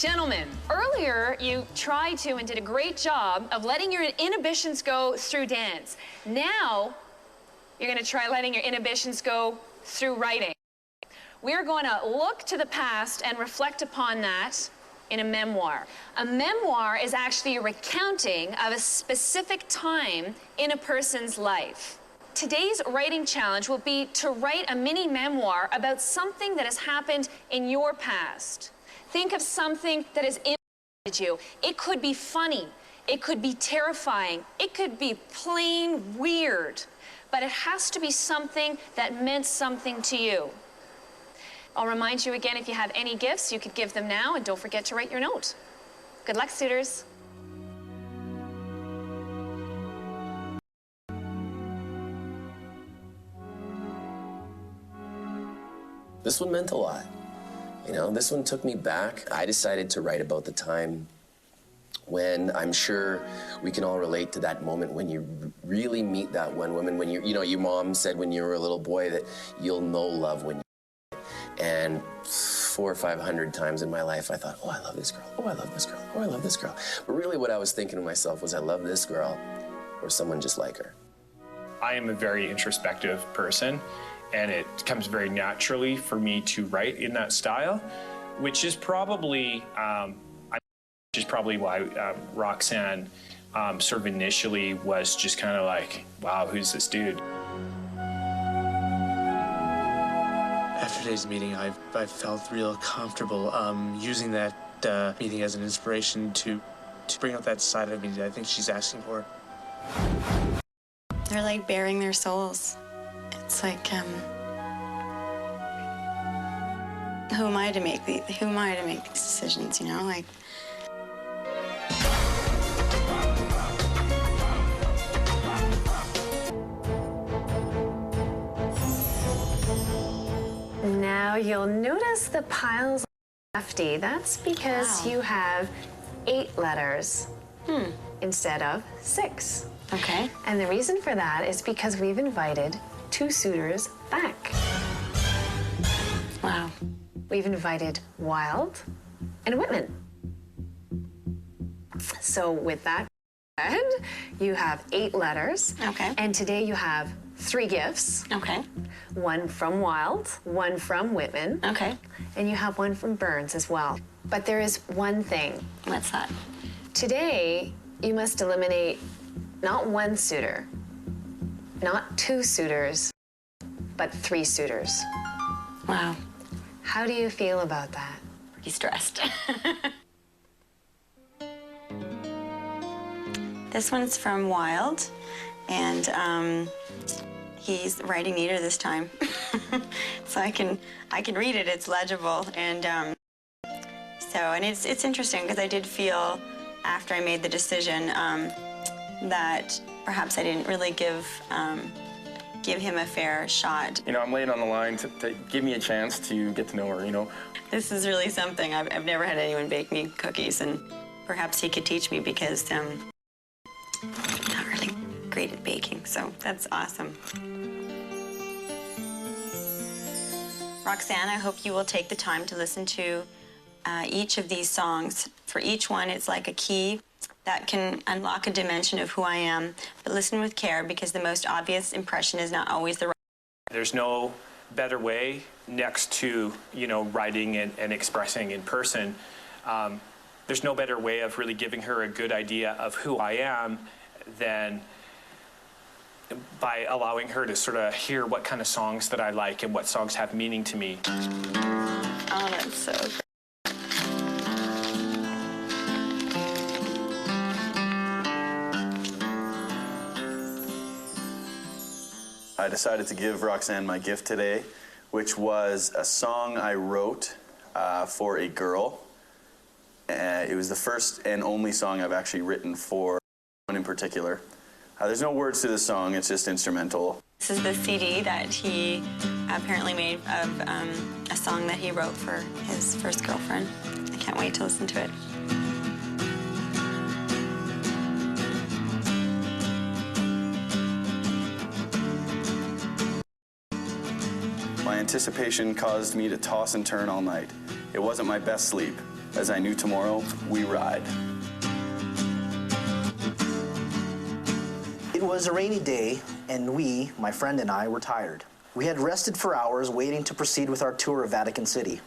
Gentlemen, earlier you tried to and did a great job of letting your inhibitions go through dance. Now, you're gonna try letting your inhibitions go through writing. We're going to look to the past and reflect upon that in a memoir. A memoir is actually a recounting of a specific time in a person's life. Today's writing challenge will be to write a mini memoir about something that has happened in your past. Think of something that has impacted you. It could be funny, it could be terrifying, it could be plain weird, but it has to be something that meant something to you. I'll remind you again, if you have any gifts, you could give them now, and don't forget to write your note. Good luck, suitors. This one meant a lot. You know, this one took me back. I decided to write about the time when I'm sure we can all relate to that moment when you really meet that one woman, when you know, your mom said when you were a little boy that you'll know love when you. And 400 or 500 times in my life I thought, oh, I love this girl, oh, I love this girl, oh, I love this girl. But really what I was thinking to myself was, I love this girl or someone just like her. I am a very introspective person, and it comes very naturally for me to write in that style, which is probably why Roxanne sort of initially was just kind of like, wow, who's this dude? After today's meeting, I felt real comfortable using that meeting as an inspiration to bring out that side of me that I think she's asking for. They're like bearing their souls. It's like, who am I to make these decisions, you know? Like, Now you'll notice the piles are lefty. That's because Wow. you have 8 letters instead of 6. okay. And the reason for that is because we've invited 2 suitors back. Wow. We've invited Wild and Whitman. So with that said, you have 8 letters. Okay. And today you have 3 gifts. Okay. 1 from Wild, 1 from Whitman. Okay. And you have 1 from Burns as well. But there is one thing. What's that? Today, you must eliminate not 1 suitor, not 2 suitors, but 3 suitors. Wow. How do you feel about that? Pretty stressed. This one's from Wild, and he's writing neater this time, so I can read it. It's legible, and it's interesting because I did feel after I made the decision that perhaps I didn't really give him a fair shot. You know, I'm laying on the line to give me a chance to get to know her, you know. This is really something. I've never had anyone bake me cookies, and perhaps he could teach me because I'm not really great at baking, so that's awesome. Roxanne, I hope you will take the time to listen to each of these songs. For each one, it's like a key that can unlock a dimension of who I am, but listen with care because the most obvious impression is not always the right. There's no better way next to, you know, writing and expressing in person. There's no better way of really giving her a good idea of who I am than by allowing her to sort of hear what kind of songs that I like and what songs have meaning to me. Oh, that's so great. I decided to give Roxanne my gift today, which was a song I wrote for a girl. It was the first and only song I've actually written for one in particular. There's no words to the song, it's just instrumental. This is the CD that he apparently made of a song that he wrote for his first girlfriend. I can't wait to listen to it. My anticipation caused me to toss and turn all night. It wasn't my best sleep, as I knew tomorrow we ride. It was a rainy day, and we, my friend and I, were tired. We had rested for hours waiting to proceed with our tour of Vatican City.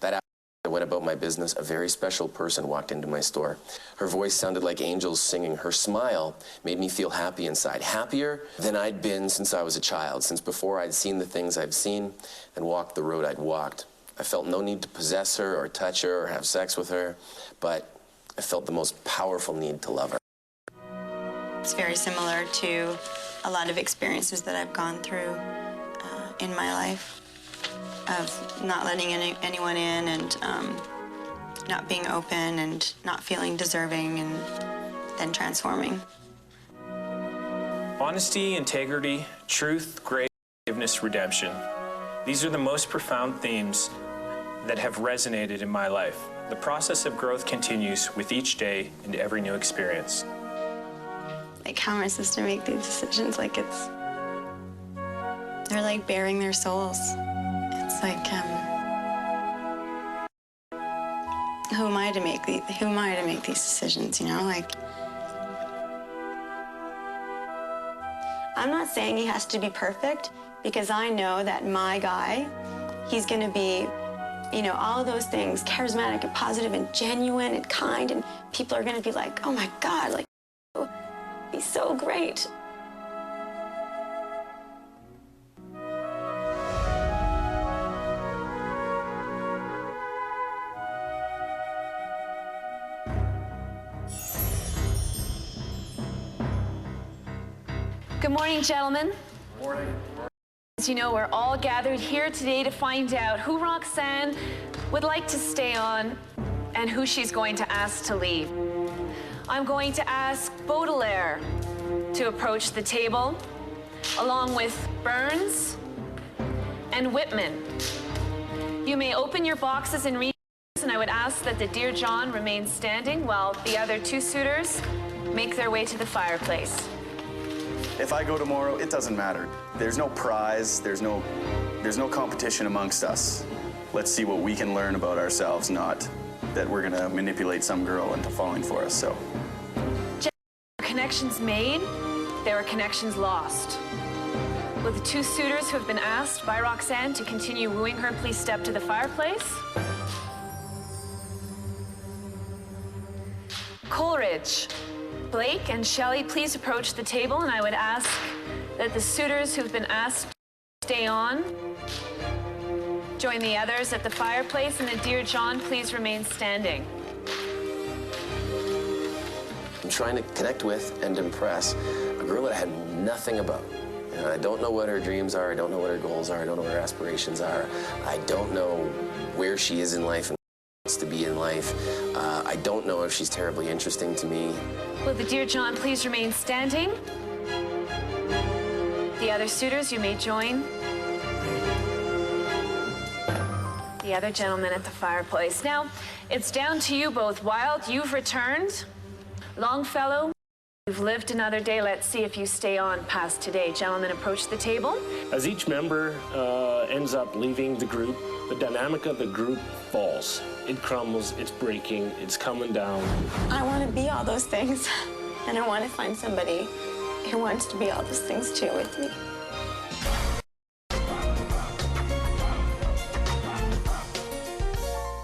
That afternoon, I went about my business. A very special person walked into my store. Her voice sounded like angels singing. Her smile made me feel happy inside, happier than I'd been since I was a child, since before I'd seen the things I've seen and walked the road I'd walked. I felt no need to possess her or touch her or have sex with her, but I felt the most powerful need to love her. It's very similar to a lot of experiences that I've gone through in my life, of not letting anyone in and not being open and not feeling deserving and then transforming. Honesty, integrity, truth, grace, forgiveness, redemption. These are the most profound themes that have resonated in my life. The process of growth continues with each day and every new experience. Like how am I supposed to make these decisions? Like they're like bearing their souls. It's like, who am I to make these decisions, you know? Like, I'm not saying he has to be perfect, because I know that my guy, he's gonna be, you know, all of those things, charismatic and positive and genuine and kind, and people are gonna be like, oh my God, like, he's so great. Good morning, gentlemen. Morning. As you know, we're all gathered here today to find out who Roxanne would like to stay on and who she's going to ask to leave. I'm going to ask Baudelaire to approach the table, along with Burns and Whitman. You may open your boxes and read, and I would ask that the Dear John remain standing while the other two suitors make their way to the fireplace. If I go tomorrow, it doesn't matter. There's no prize, there's no competition amongst us. Let's see what we can learn about ourselves, not that we're gonna manipulate some girl into falling for us, so. Connections made, there are connections lost. Will the two suitors who have been asked by Roxanne to continue wooing her please step to the fireplace? Coleridge, Blake and Shelley, please approach the table, and I would ask that the suitors who've been asked to stay on join the others at the fireplace, and the Dear John please remain standing. I'm trying to connect with and impress a girl that I had nothing about. You know, I don't know what her dreams are, I don't know what her goals are, I don't know what her aspirations are, I don't know where she is in life and wants to be in life. I don't know if she's terribly interesting to me. Will the Dear John please remain standing? The other suitors, you may join the other gentlemen at the fireplace. Now, it's down to you both. Wilde, you've returned. Longfellow, you've lived another day. Let's see if you stay on past today. Gentlemen, approach the table. As each member ends up leaving the group, the dynamic of the group falls. It crumbles, it's breaking, it's coming down. I want to be all those things, and I want to find somebody who wants to be all those things too with me.